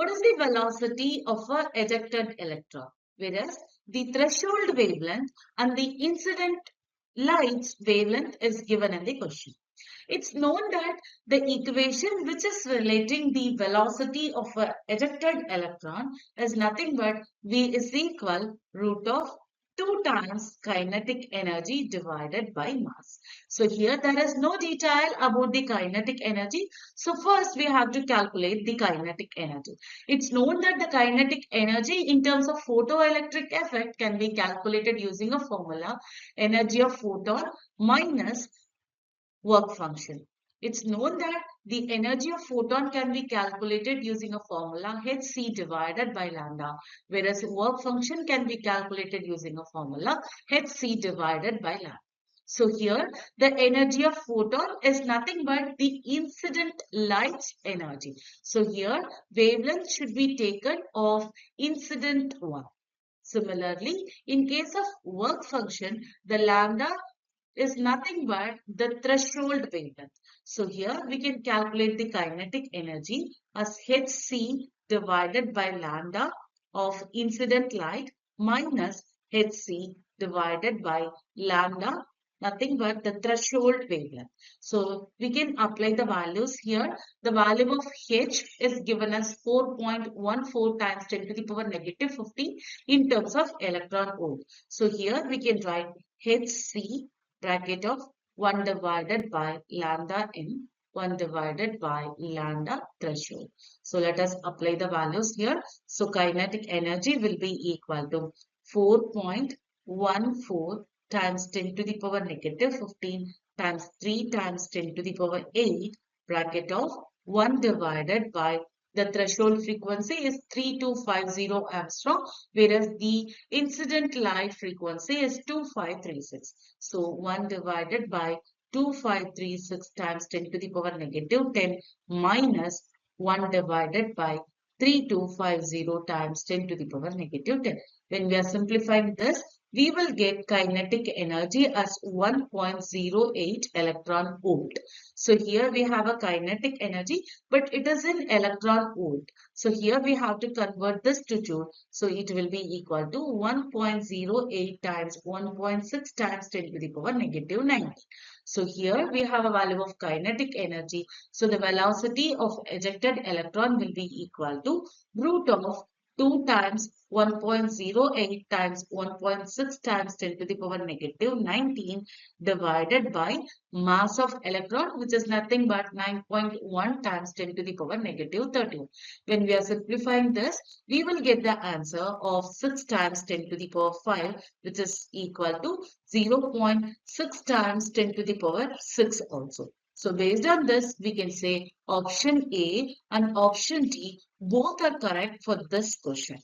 what is the velocity of a ejected electron? Whereas the threshold wavelength and the incident light's wavelength is given in the question. It's known that the equation which is relating the velocity of a ejected electron is nothing but V is equal root of 2 times kinetic energy divided by mass. So here there is no detail about the kinetic energy. So first we have to calculate the kinetic energy. It's known that the kinetic energy in terms of photoelectric effect can be calculated using a formula, energy of photon minus work function. It's known that the energy of photon can be calculated using a formula hc divided by lambda, whereas work function can be calculated using a formula hc divided by lambda. So here the energy of photon is nothing but the incident light's energy. So here wavelength should be taken of incident one. Similarly, in case of work function, the lambda is nothing but the threshold wavelength. So here we can calculate the kinetic energy as hc divided by lambda of incident light minus hc divided by lambda, nothing but the threshold wavelength. So we can apply the values here. The value of h is given as 4.14 times 10 to the power negative 15 in terms of electron volt. So here we can write hc bracket of 1 divided by lambda in 1 divided by lambda threshold. So let us apply the values here. So kinetic energy will be equal to 4.14 times 10 to the power negative 15 times 3 times 10 to the power 8 bracket of 1 divided by the threshold frequency is 3250 Armstrong, whereas the incident light frequency is 2536. So 1 divided by 2536 times 10 to the power negative 10 minus 1 divided by 3250 times 10 to the power negative 10. When we are simplifying this, we will get kinetic energy as 1.08 electron volt. So here we have a kinetic energy, but it is in electron volt. So here we have to convert this to joule. So it will be equal to 1.08 times 1.6 times 10 to the power negative 90. So here we have a value of kinetic energy. So the velocity of ejected electron will be equal to root of 2 times 1.08 times 1.6 times 10 to the power negative 19 divided by mass of electron, which is nothing but 9.1 times 10 to the power negative 31. When we are simplifying this, we will get the answer of 6 times 10 to the power 5, which is equal to 0.6 times 10 to the power 6 also. So based on this, we can say option A and option D both are correct for this question.